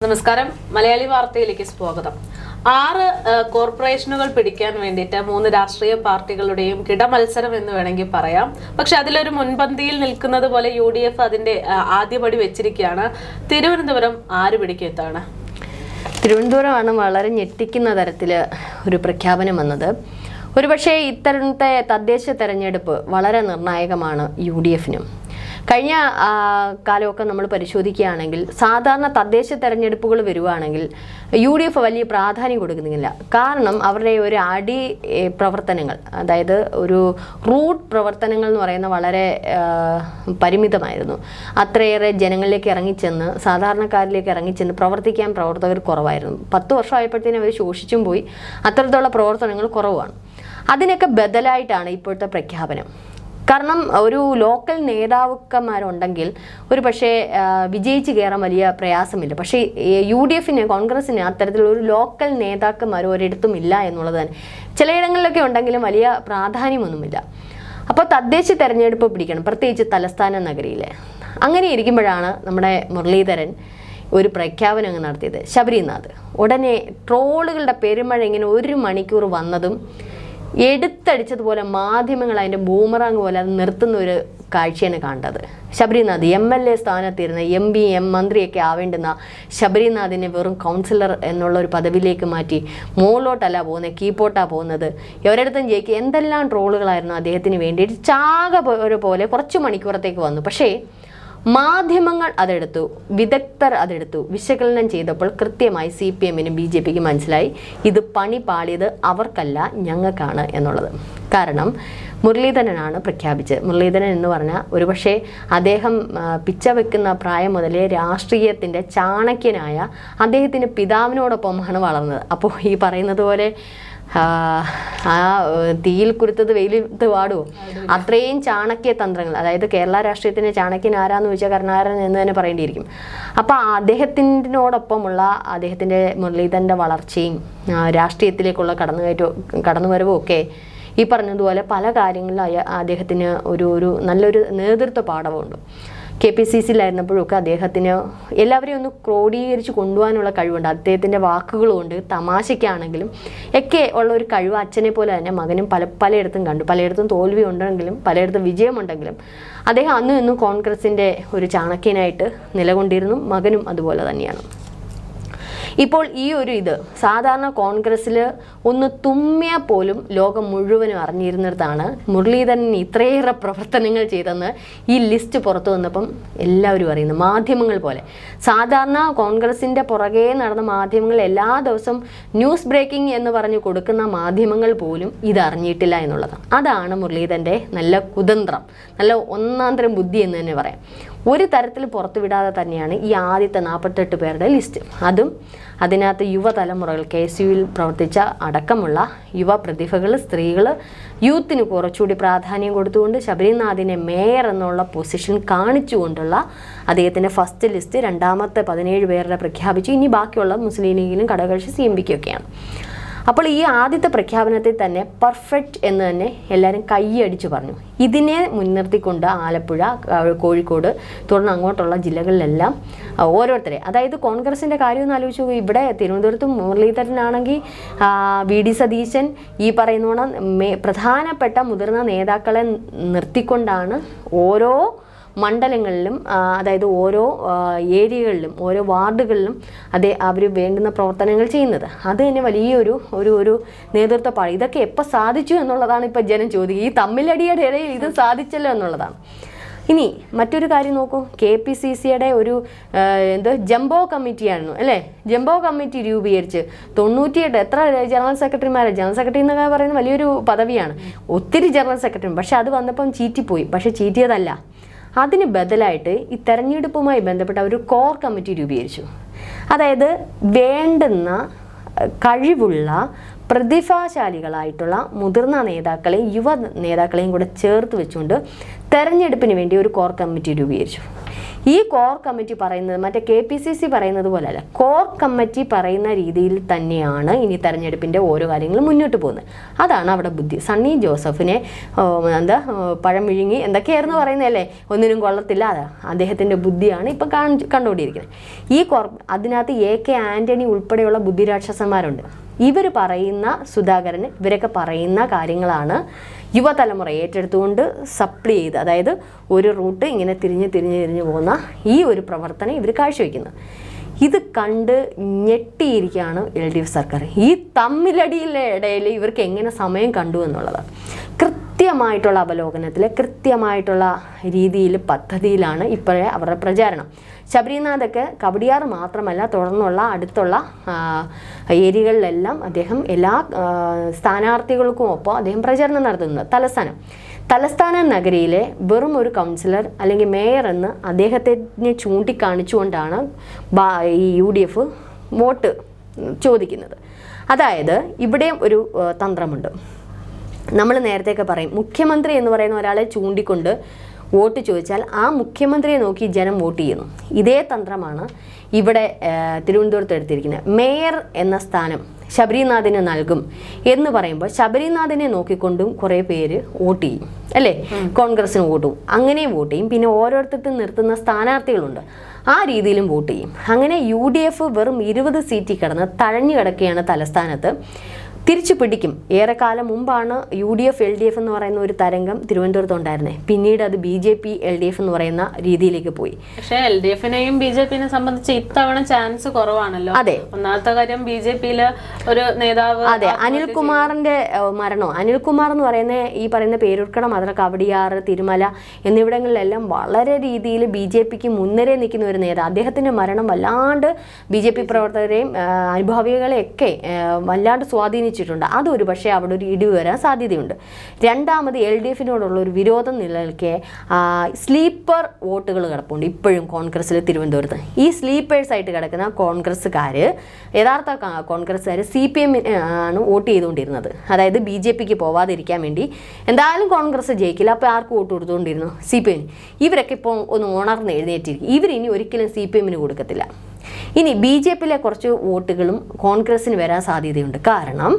നമസ്കാരം, മലയാളി വാർത്തയിലേക്ക് സ്വാഗതം. 6 കോർപ്പറേഷനുകൾ പിടിക്കാൻ വേണ്ടിയിട്ട് 3 രാഷ്ട്രീയ പാർട്ടികളുടെയും കിടമത്സരം എന്ന് വേണമെങ്കിൽ പറയാം. പക്ഷെ അതിലൊരു മുൻപന്തിയിൽ നിൽക്കുന്നത് പോലെ UDF അതിന്റെ ആദ്യപടി വെച്ചിരിക്കുകയാണ്. തിരുവനന്തപുരം ആര് പിടിക്കെത്താണ്? തിരുവനന്തപുരമാണ് വളരെ ഞെട്ടിക്കുന്ന തരത്തിൽ ഒരു പ്രഖ്യാപനം വന്നത്. ഒരുപക്ഷെ ഇത്തരത്തെ തദ്ദേശ തെരഞ്ഞെടുപ്പ് വളരെ നിർണായകമാണ് UDFനും. കഴിഞ്ഞ കാലമൊക്കെ നമ്മൾ പരിശോധിക്കുകയാണെങ്കിൽ സാധാരണ തദ്ദേശ തെരഞ്ഞെടുപ്പുകൾ വരുവാണെങ്കിൽ UDF വലിയ പ്രാധാന്യം കൊടുക്കുന്നില്ല. കാരണം അവരുടെ ഒരു അടി പ്രവർത്തനങ്ങൾ, അതായത് ഒരു റൂട്ട് പ്രവർത്തനങ്ങൾ എന്ന് പറയുന്ന വളരെ പരിമിതമായിരുന്നു. അത്രയേറെ ജനങ്ങളിലേക്ക് ഇറങ്ങിച്ചെന്ന്, സാധാരണക്കാരിലേക്ക് ഇറങ്ങിച്ചെന്ന് പ്രവർത്തിക്കാൻ പ്രവർത്തകർ കുറവായിരുന്നു. 10 വർഷമായപ്പോഴത്തേനും അവർ ശോഷിച്ചും പോയി. അത്തരത്തിലുള്ള പ്രവർത്തനങ്ങൾ കുറവാണ്. അതിനൊക്കെ ബദലായിട്ടാണ് ഇപ്പോഴത്തെ പ്രഖ്യാപനം. കാരണം ഒരു ലോക്കൽ നേതാക്കന്മാരുണ്ടെങ്കിൽ ഒരു പക്ഷേ വിജയിച്ച് കയറാൻ വലിയ പ്രയാസമില്ല. പക്ഷേ UDFന്, കോൺഗ്രസിന് അത്തരത്തിലൊരു ലോക്കൽ നേതാക്കന്മാർ ഒരിടത്തും ഇല്ല എന്നുള്ളത് തന്നെ. ചിലയിടങ്ങളിലൊക്കെ ഉണ്ടെങ്കിലും വലിയ പ്രാധാന്യമൊന്നുമില്ല. അപ്പോൾ തദ്ദേശ തെരഞ്ഞെടുപ്പ് പിടിക്കണം, പ്രത്യേകിച്ച് തലസ്ഥാന നഗരിയിൽ. അങ്ങനെ ഇരിക്കുമ്പോഴാണ് നമ്മുടെ മുരളീധരൻ ഒരു പ്രഖ്യാപനം അങ്ങ് നടത്തിയത്. ശബരിനാഥ് ഉടനെ ട്രോളുകളുടെ പെരുമഴ ഇങ്ങനെ 1 മണിക്കൂർ വന്നതും എടുത്തടിച്ചതുപോലെ മാധ്യമങ്ങൾ അതിൻ്റെ ബൂമറാങ് പോലെ അത് നിർത്തുന്ന ഒരു കാഴ്ചയാണ് കണ്ടത്. ശബരിനാഥ് MLA സ്ഥാനത്തിരുന്ന MP മന്ത്രിയൊക്കെ ആവേണ്ടുന്ന ശബരിനാഥിനെ വെറും കൗൺസിലർ എന്നുള്ള ഒരു പദവിയിലേക്ക് മാറ്റി മുകളിലോട്ടല്ല പോകുന്നത്, കീപ്പോട്ടാണ് പോകുന്നത്. എവരിടത്തും ജയിക്കുക എന്തെല്ലാം ട്രോളുകളായിരുന്നു അദ്ദേഹത്തിന് വേണ്ടിയിട്ട്. ചാക പോലെ കുറച്ച് മണിക്കൂറത്തേക്ക് വന്നു. പക്ഷേ മാധ്യമങ്ങൾ അതെടുത്തു, വിദഗ്ധർ അതെടുത്തു, വിശകലനം ചെയ്തപ്പോൾ കൃത്യമായി CPMനും BJPക്കും മനസ്സിലായി ഇത് പണി പാളിയത് അവർക്കല്ല, ഞങ്ങൾക്കാണ് എന്നുള്ളത്. കാരണം മുരളീധരനാണ് പ്രഖ്യാപിച്ചത്. മുരളീധരൻ എന്ന് പറഞ്ഞാൽ ഒരുപക്ഷെ അദ്ദേഹം പിച്ച വെക്കുന്ന പ്രായം മുതലേ രാഷ്ട്രീയത്തിൻ്റെ ചാണക്യനായ അദ്ദേഹത്തിൻ്റെ പിതാവിനോടൊപ്പമാണ് വളർന്നത്. അപ്പോൾ ഈ പറയുന്നത് പോലെ തീയിൽ കുരുത്തത് വെയിലത്ത് വാടുമോ? അത്രയും ചാണക്യ തന്ത്രങ്ങൾ, അതായത് കേരള രാഷ്ട്രീയത്തിന് ചാണക്യൻ ആരാന്ന് ചോദിച്ചാൽ കരുണാകരൻ എന്ന് തന്നെ പറയേണ്ടിയിരിക്കും. അപ്പോൾ അദ്ദേഹത്തിനോടൊപ്പമുള്ള അദ്ദേഹത്തിൻ്റെ മുരളീധരൻ്റെ വളർച്ചയും രാഷ്ട്രീയത്തിലേക്കുള്ള കടന്നുവരവും ഒക്കെ ഈ പറഞ്ഞതുപോലെ പല കാര്യങ്ങളിലും അദ്ദേഹത്തിന് ഒരു നല്ലൊരു നേതൃത്വ പാഠവുമുണ്ട്. KPCCയിലായിരുന്നപ്പോഴൊക്കെ അദ്ദേഹത്തിന് എല്ലാവരെയും ഒന്ന് ക്രോഡീകരിച്ച് കൊണ്ടുപോകാനുള്ള കഴിവുണ്ട്. അദ്ദേഹത്തിൻ്റെ വാക്കുകളുമുണ്ട്, തമാശയ്ക്കാണെങ്കിലും ഒക്കെ ഉള്ള ഒരു കഴിവ് അച്ഛനെ പോലെ തന്നെ മകനും പലയിടത്തും കണ്ടു. പലയിടത്തും തോൽവി ഉണ്ടെങ്കിലും പലയിടത്തും വിജയമുണ്ടെങ്കിലും അദ്ദേഹം അന്നും ഇന്നും കോൺഗ്രസിൻ്റെ ഒരു ചാണക്യനായിട്ട് നിലകൊണ്ടിരുന്നു. മകനും അതുപോലെ തന്നെയാണ്. ഇപ്പോൾ ഈ ഒരു സാധാരണ കോൺഗ്രസ്സിൽ ഒന്ന് തുമ്മിയാൽ പോലും ലോകം മുഴുവനും അറിഞ്ഞിരുന്നിടത്താണ് മുരളീധരൻ ഇത്രയേറെ പ്രവർത്തനങ്ങൾ ചെയ്തെന്ന് ഈ ലിസ്റ്റ് പുറത്തു വന്നപ്പം എല്ലാവരും അറിയുന്നു. മാധ്യമങ്ങൾ പോലെ സാധാരണ കോൺഗ്രസിൻ്റെ പുറകെ നടന്ന മാധ്യമങ്ങൾ എല്ലാ ദിവസവും ന്യൂസ് ബ്രേക്കിംഗ് എന്ന് പറഞ്ഞ് കൊടുക്കുന്ന മാധ്യമങ്ങൾ പോലും ഇതറിഞ്ഞിട്ടില്ല എന്നുള്ളതാണ്. അതാണ് മുരളീധരൻ്റെ നല്ല കുതന്ത്രം, നല്ല ഒന്നാന്തരം ബുദ്ധി എന്ന് തന്നെ പറയാം. ഒരു തരത്തിൽ പുറത്തുവിടാതെ തന്നെയാണ് ഈ ആദ്യത്തെ 48 പേരുടെ ലിസ്റ്റ്. അതും അതിനകത്ത് യുവതലമുറകൾ, KSUവിൽ പ്രവർത്തിച്ച അടക്കമുള്ള യുവ പ്രതിഭകൾ, സ്ത്രീകൾ, യൂത്തിന് കുറച്ചുകൂടി പ്രാധാന്യം കൊടുത്തുകൊണ്ട് ശബരിനാഥിനെ മേയർ എന്നുള്ള പൊസിഷൻ കാണിച്ചുകൊണ്ടുള്ള അദ്ദേഹത്തിൻ്റെ ഫസ്റ്റ് ലിസ്റ്റ്. രണ്ടാമത്തെ 17 പേരുടെ പ്രഖ്യാപിച്ചു. ഇനി ബാക്കിയുള്ള മുസ്ലിം ലീഗിനും ഘടകകക്ഷി CMPക്കൊക്കെയാണ്. അപ്പോൾ ഈ ആദ്യത്തെ പ്രഖ്യാപനത്തിൽ തന്നെ പെർഫെക്റ്റ് എന്ന് തന്നെ എല്ലാവരും കൈയടിച്ചു പറഞ്ഞു. ഇതിനെ മുൻനിർത്തിക്കൊണ്ട് ആലപ്പുഴ, കോഴിക്കോട് തുടർന്ന് അങ്ങോട്ടുള്ള ജില്ലകളിലെല്ലാം ഓരോരുത്തരെ, അതായത് കോൺഗ്രസിൻ്റെ കാര്യം ഒന്ന് ആലോചിച്ചു. ഇവിടെ തിരുവനന്തപുരത്ത് മുരളീധരനാണെങ്കിൽ VD സതീശൻ, ഈ പറയുന്നോണം പ്രധാനപ്പെട്ട മുതിർന്ന നേതാക്കളെ നിർത്തിക്കൊണ്ടാണ് ഓരോ മണ്ഡലങ്ങളിലും, അതായത് ഓരോ ഏരിയകളിലും ഓരോ വാർഡുകളിലും അവർ വേണ്ടുന്ന പ്രവർത്തനങ്ങൾ ചെയ്യുന്നത്. അത് തന്നെ വലിയൊരു ഒരു നേതൃത്വ പാഠം. ഇതൊക്കെ എപ്പോൾ സാധിച്ചു എന്നുള്ളതാണ് ഇപ്പോൾ ജനം ചോദിക്കുക. ഈ തമ്മിലടിയുടെ ഇടയിൽ ഇത് സാധിച്ചല്ലോ എന്നുള്ളതാണ്. ഇനി മറ്റൊരു കാര്യം നോക്കൂ. KPCCയുടെ ഒരു ജംബോ കമ്മിറ്റിയായിരുന്നു അല്ലേ? ജംബോ കമ്മിറ്റി രൂപീകരിച്ച് 98 എത്ര ജനറൽ സെക്രട്ടറിമാരെ, ജനറൽ സെക്രട്ടറി എന്നൊക്കെ പറയുന്നത് വലിയൊരു പദവിയാണ്. ഒത്തിരി ജനറൽ സെക്രട്ടറി. പക്ഷെ അത് വന്നപ്പം ചീറ്റിപ്പോയി. പക്ഷെ ചീറ്റിയതല്ല, അതിന് ബദലായിട്ട് ഈ തെരഞ്ഞെടുപ്പുമായി ബന്ധപ്പെട്ട ഒരു കോർ കമ്മിറ്റി രൂപീകരിച്ചു. അതായത് വേണ്ടുന്ന കഴിവുള്ള പ്രതിഭാശാലികളായിട്ടുള്ള മുതിർന്ന നേതാക്കളെയും യുവ നേതാക്കളെയും കൂടെ ചേർത്ത് വെച്ചുകൊണ്ട് തെരഞ്ഞെടുപ്പിന് വേണ്ടി ഒരു കോർ കമ്മിറ്റി രൂപീകരിച്ചു. ഈ കോർ കമ്മിറ്റി പറയുന്നത് മറ്റേ KPCC പറയുന്നത് പോലെയല്ല, കോർ കമ്മിറ്റി പറയുന്ന രീതിയിൽ തന്നെയാണ് ഇനി തെരഞ്ഞെടുപ്പിൻ്റെ ഓരോ കാര്യങ്ങളും മുന്നോട്ട് പോകുന്നത്. അതാണ് അവിടെ ബുദ്ധി. സണ്ണി ജോസഫിനെ പഴം വിഴുങ്ങി എന്തൊക്കെയായിരുന്നു പറയുന്നതല്ലേ, ഒന്നിനും കൊള്ളത്തില്ല, അതാ അദ്ദേഹത്തിൻ്റെ ബുദ്ധിയാണ് ഇപ്പം കണ്ടുകൊണ്ടിരിക്കുന്നത്. അതിനകത്ത് AK ആൻ്റണി ഉൾപ്പെടെയുള്ള ബുദ്ധിരാക്ഷസന്മാരുണ്ട്. ഇവർ പറയുന്ന സുധാകരന് ഇവരൊക്കെ പറയുന്ന കാര്യങ്ങളാണ് യുവതലമുറ ഏറ്റെടുത്തുകൊണ്ട് സപ്ലൈ ചെയ്ത്, അതായത് ഒരു റൂട്ട് ഇങ്ങനെ തിരിഞ്ഞ് പോകുന്ന ഈ ഒരു പ്രവർത്തനം ഇവർ കാഴ്ചവെക്കുന്നത്. ഇത് കണ്ട് ഞെട്ടിയിരിക്കുകയാണ് LDF സർക്കാർ. ഈ തമ്മിലടിയിലെ ഇടയിൽ ഇവർക്ക് എങ്ങനെ സമയം കണ്ടു എന്നുള്ളത് കൃത്യമായിട്ടുള്ള അവലോകനത്തിൽ, കൃത്യമായിട്ടുള്ള രീതിയിൽ, പദ്ധതിയിലാണ് ഇപ്പോഴേ അവരുടെ പ്രചാരണം. ശബരിനാഥൊക്കെ കവടിയാർ മാത്രമല്ല, തുടർന്നുള്ള അടുത്തുള്ള ഏരിയകളിലെല്ലാം അദ്ദേഹം എല്ലാ സ്ഥാനാർത്ഥികൾക്കും ഒപ്പം അദ്ദേഹം പ്രചരണം നടത്തുന്നുണ്ട്. തലസ്ഥാന നഗരിയിലെ വെറും ഒരു കൗൺസിലർ അല്ലെങ്കിൽ മേയർ എന്ന് അദ്ദേഹത്തിനെ ചൂണ്ടിക്കാണിച്ചുകൊണ്ടാണ് ഈ UDF വോട്ട് ചോദിക്കുന്നത്. അതായത് ഇവിടെയും ഒരു തന്ത്രമുണ്ട്. നമ്മൾ നേരത്തെയൊക്കെ പറയും, മുഖ്യമന്ത്രി എന്ന് പറയുന്ന ഒരാളെ ചൂണ്ടിക്കൊണ്ട് വോട്ട് ചോദിച്ചാൽ ആ മുഖ്യമന്ത്രിയെ നോക്കി ജനം വോട്ട് ചെയ്യുന്നു. ഇതേ തന്ത്രമാണ് ഇവിടെ തിരുവനന്തപുരത്ത് എടുത്തിരിക്കുന്നത്. മേയർ എന്ന സ്ഥാനം ശബരിനാഥിന് നൽകും എന്ന് പറയുമ്പോൾ ശബരിനാഥിനെ നോക്കിക്കൊണ്ടും കുറേ പേര് വോട്ട് ചെയ്യും, അല്ലേ? കോൺഗ്രസിന് വോട്ട് ചെയ്യും, അങ്ങനെയും വോട്ട് ചെയ്യും. പിന്നെ ഓരോരുത്തർക്കും നിർത്തുന്ന സ്ഥാനാർത്ഥികളുണ്ട്, ആ രീതിയിലും വോട്ട് ചെയ്യും. അങ്ങനെ UDF വെറും 20 സീറ്റിൽ കിടന്ന് തഴഞ്ഞു കിടക്കുകയാണ് തലസ്ഥാനത്ത്. തിരിച്ചു പിടിക്കും. ഏറെക്കാലം മുമ്പാണ് UDF LDF എന്ന് പറയുന്ന ഒരു തരംഗം തിരുവനന്തപുരത്ത് ഉണ്ടായിരുന്നത്. പിന്നീട് അത് BJP LDF എന്ന് പറയുന്ന രീതിയിലേക്ക് പോയി. പക്ഷേ LDFനെയും BJPനെ സംബന്ധിച്ച് ഇത്തവണ ചാൻസ് കുറവാണല്ലോ. അതെ, ഒന്നാമത്തെ കാര്യം BJPയിൽ ഒരു നേതാവ്, അതെ, അനിൽകുമാറിന്റെ മരണോ, അനിൽകുമാർ എന്ന് പറയുന്ന ഈ പറയുന്ന പേരൂർക്കട, മധുര, കവടിയാർ, തിരുമല എന്നിവിടങ്ങളിലെല്ലാം വളരെ രീതിയിൽ BJPക്ക് മുൻനിര നിൽക്കുന്ന ഒരു നേതാവ്. അദ്ദേഹത്തിന്റെ മരണം വല്ലാണ്ട് BJP പ്രവർത്തകരെയും അനുഭാവികളെയൊക്കെ വല്ലാണ്ട് സ്വാധീനിച്ചു. അതൊരു പക്ഷേ അവിടെ ഒരു ഇടിവ് വരാൻ സാധ്യതയുണ്ട്. രണ്ടാമത് LDFനോടുള്ള ഒരു വിരോധം നിലനിൽക്കെ സ്ലീപ്പർ വോട്ടുകൾ കിടപ്പുണ്ട് ഇപ്പോഴും കോൺഗ്രസ്സിൽ തിരുവനന്തപുരത്ത്. ഈ സ്ലീപ്പേഴ്സ് ആയിട്ട് കിടക്കുന്ന കോൺഗ്രസ്സുകാർ, യഥാർത്ഥ കോൺഗ്രസ്സുകാർ CPM ആണ് വോട്ട് ചെയ്തുകൊണ്ടിരുന്നത്. അതായത് BJPക്ക് പോവാതിരിക്കാൻ വേണ്ടി എന്തായാലും കോൺഗ്രസ് ജയിക്കില്ല, അപ്പോൾ ആർക്ക് വോട്ട് കൊടുത്തുകൊണ്ടിരുന്നു? CPM. ഇവരൊക്കെ ഇപ്പോൾ ഒന്ന് ഉണർന്ന് എഴുന്നേറ്റിരിക്കും. ഇവരിനി ഒരിക്കലും CPMന് കൊടുക്കത്തില്ല. ഇനി BJPയിലെ കുറച്ച് വോട്ടുകളും കോൺഗ്രസ്സിന് വരാൻ സാധ്യതയുണ്ട്. കാരണം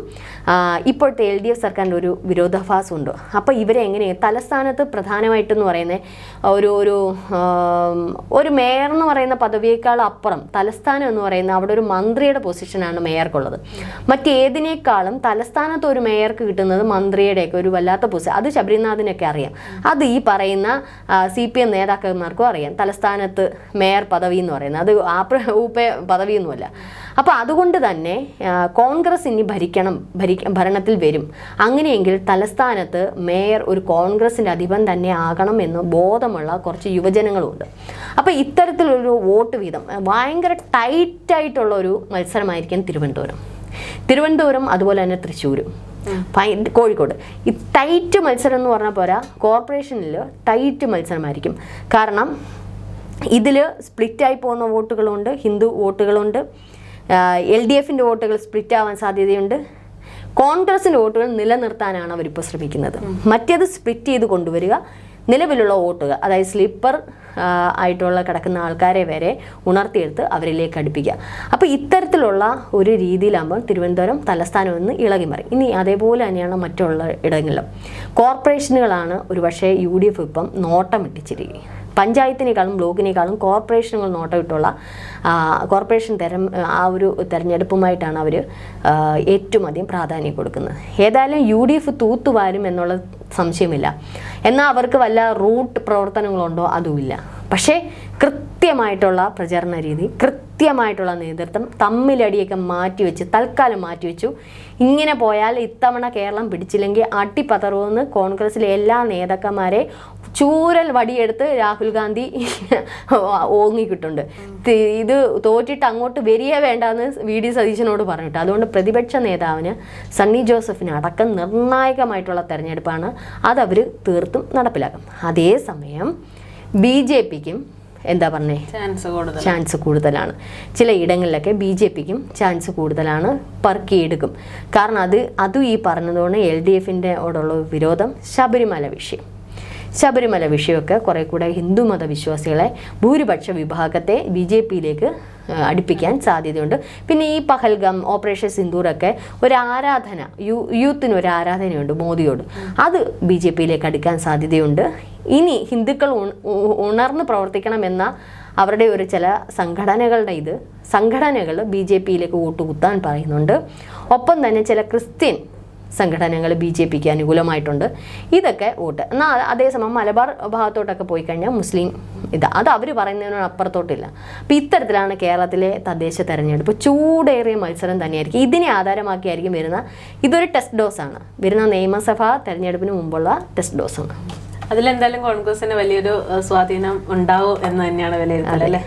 ഇപ്പോഴത്തെ LDF സർക്കാരിൻ്റെ ഒരു വിരോധാഭാസമുണ്ട്. അപ്പോൾ ഇവരെ എങ്ങനെ തലസ്ഥാനത്ത് പ്രധാനമായിട്ടെന്ന് പറയുന്നത് ഒരു മേയർ എന്ന് പറയുന്ന പദവിയേക്കാൾ അപ്പുറം തലസ്ഥാനം എന്ന് പറയുന്ന അവിടെ ഒരു മന്ത്രിയുടെ പൊസിഷനാണ് മേയർക്കുള്ളത്. മറ്റേതിനേക്കാളും തലസ്ഥാനത്ത് ഒരു മേയർക്ക് കിട്ടുന്നത് മന്ത്രിയുടെയൊക്കെ ഒരു വല്ലാത്ത പൊസിഷൻ. അത് ശബരിനാഥിനൊക്കെ അറിയാം, അത് ഈ പറയുന്ന CPM നേതാക്കന്മാർക്കും അറിയാം. തലസ്ഥാനത്ത് മേയർ പദവി എന്ന് പറയുന്നത് അത് പദവിയൊന്നുമല്ല. അപ്പോൾ അതുകൊണ്ട് തന്നെ കോൺഗ്രസ് ഇനി ഭരണത്തിൽ വരും. അങ്ങനെയെങ്കിൽ തലസ്ഥാനത്ത് മേയർ ഒരു കോൺഗ്രസിൻ്റെ അധിപൻ തന്നെ ആകണം എന്ന് ബോധമുള്ള കുറച്ച് യുവജനങ്ങളുമുണ്ട്. അപ്പോൾ ഇത്തരത്തിലൊരു വോട്ട് വീതം ഭയങ്കര ടൈറ്റായിട്ടുള്ള ഒരു മത്സരമായിരിക്കും തിരുവനന്തപുരം, അതുപോലെ തന്നെ തൃശ്ശൂരും, കോഴിക്കോട്. ഈ ടൈറ്റ് മത്സരം എന്ന് പറഞ്ഞാൽ പോരാ, കോർപ്പറേഷനിൽ ടൈറ്റ് മത്സരമായിരിക്കും. കാരണം ഇതിൽ സ്പ്ലിറ്റായി പോകുന്ന വോട്ടുകളുണ്ട്, ഹിന്ദു വോട്ടുകളുണ്ട്, LDFൻ്റെ വോട്ടുകൾ സ്പ്ലിറ്റ് ആവാൻ സാധ്യതയുണ്ട്. കോൺഗ്രസിൻ്റെ വോട്ടുകൾ നിലനിർത്താനാണ് അവരിപ്പോൾ ശ്രമിക്കുന്നത്. മറ്റേത് സ്പ്ലിറ്റ് ചെയ്ത് കൊണ്ടുവരിക, നിലവിലുള്ള വോട്ടുകൾ, അതായത് സ്ലീപ്പർ ആയിട്ടുള്ള കിടക്കുന്ന ആൾക്കാരെ വരെ ഉണർത്തിയെടുത്ത് അവരിലേക്ക് അടുപ്പിക്കുക. അപ്പോൾ ഇത്തരത്തിലുള്ള ഒരു രീതിയിലാകുമ്പോൾ തിരുവനന്തപുരം തലസ്ഥാനം എന്ന് ഇളകി മാറി. ഇനി അതേപോലെ തന്നെയാണ് മറ്റുള്ള ഇടങ്ങളിലും. കോർപ്പറേഷനുകളാണ് ഒരു പക്ഷേ UDF ഇപ്പം നോട്ടമിട്ടിച്ചിരിക്കുക. പഞ്ചായത്തിനേക്കാളും ബ്ലോക്കിനേക്കാളും കോർപ്പറേഷനുകൾ നോട്ടമിട്ടുള്ള കോർപ്പറേഷൻ ഒരു തെരഞ്ഞെടുപ്പുമായിട്ടാണ് അവർ ഏറ്റവും അധികം പ്രാധാന്യം കൊടുക്കുന്നത്. ഏതായാലും UDF തൂത്തുവാരും എന്നുള്ള സംശയമില്ല. എന്നാൽ അവർക്ക് വല്ല റൂട്ട് പ്രവർത്തനങ്ങളുണ്ടോ? അതുമില്ല. പക്ഷേ കൃത്യമായിട്ടുള്ള പ്രചരണ രീതി, കൃത്യമായിട്ടുള്ള നേതൃത്വം, തമ്മിലടിയൊക്കെ തൽക്കാലം മാറ്റിവെച്ചു. ഇങ്ങനെ പോയാൽ ഇത്തവണ കേരളം പിടിച്ചില്ലെങ്കിൽ അട്ടിപ്പതറുമെന്ന് കോൺഗ്രസിലെ എല്ലാ നേതാക്കന്മാരെ ചൂരൽ വടിയെടുത്ത് രാഹുൽ ഗാന്ധി ഓങ്ങിക്കിട്ടുണ്ട്. ഇത് തോറ്റിട്ട് അങ്ങോട്ട് വരികയേ വേണ്ടെന്ന് VD സതീശനോട് പറഞ്ഞിട്ട്. അതുകൊണ്ട് പ്രതിപക്ഷ നേതാവിന് സണ്ണി ജോസഫിന് അടക്കം നിർണായകമായിട്ടുള്ള തെരഞ്ഞെടുപ്പാണ്. അതവർ തീർത്തും നടപ്പിലാക്കും. അതേസമയം BJPക്കും എന്താ പറഞ്ഞേ, ചാൻസ് കൂടുതലാണ്. ചില ഇടങ്ങളിലൊക്കെ BJPക്കും ചാൻസ് കൂടുതലാണ്, പറക്കിയെടുക്കും. കാരണം അതും ഈ പറഞ്ഞതുകൊണ്ട് LDFോടുള്ള വിരോധം, ശബരിമല വിഷയമൊക്കെ കുറെ കൂടെ ഹിന്ദുമത വിശ്വാസികളെ, ഭൂരിപക്ഷ വിഭാഗത്തെ BJPയിലേക്ക് അടുപ്പിക്കാൻ സാധ്യതയുണ്ട്. പിന്നെ ഈ പഹൽഗാം, ഓപ്പറേഷൻ സിന്ദൂറൊക്കെ ഒരു ആരാധന, യൂത്തിന് ഒരു ആരാധനയുണ്ട് മോദിയോട്, അത് BJPയിലേക്ക് അടുക്കാൻ സാധ്യതയുണ്ട്. ഇനി ഹിന്ദുക്കൾ ഉണർന്ന് പ്രവർത്തിക്കണമെന്ന അവരുടെ ഒരു ചില സംഘടനകൾ BJPയിലേക്ക് വോട്ട് കുത്താൻ പറയുന്നുണ്ട്. ഒപ്പം തന്നെ ചില ക്രിസ്ത്യൻ സംഘടനകൾ BJPക്ക് അനുകൂലമായിട്ടുണ്ട്. ഇതൊക്കെ വോട്ട്. എന്നാൽ അതേസമയം മലബാർ ഭാഗത്തോട്ടൊക്കെ പോയി കഴിഞ്ഞാൽ മുസ്ലിം അത് അവർ പറയുന്നതിനോട് അപ്പുറത്തോട്ടില്ല. അപ്പം ഇത്തരത്തിലാണ് കേരളത്തിലെ തദ്ദേശ തെരഞ്ഞെടുപ്പ്. ചൂടേറിയ മത്സരം തന്നെയായിരിക്കും. ഇതിനെ ആധാരമാക്കിയായിരിക്കും ഇതൊരു ടെസ്റ്റ് ഡോസാണ്, വരുന്ന നിയമസഭാ തെരഞ്ഞെടുപ്പിന് മുമ്പുള്ള ടെസ്റ്റ് ഡോസാണ്. അതിലെന്തായാലും കോൺഗ്രസിന് വലിയൊരു സ്വാധീനം ഉണ്ടാവും എന്ന് തന്നെയാണ് വിലയിരുത്തൽ, അല്ലേ?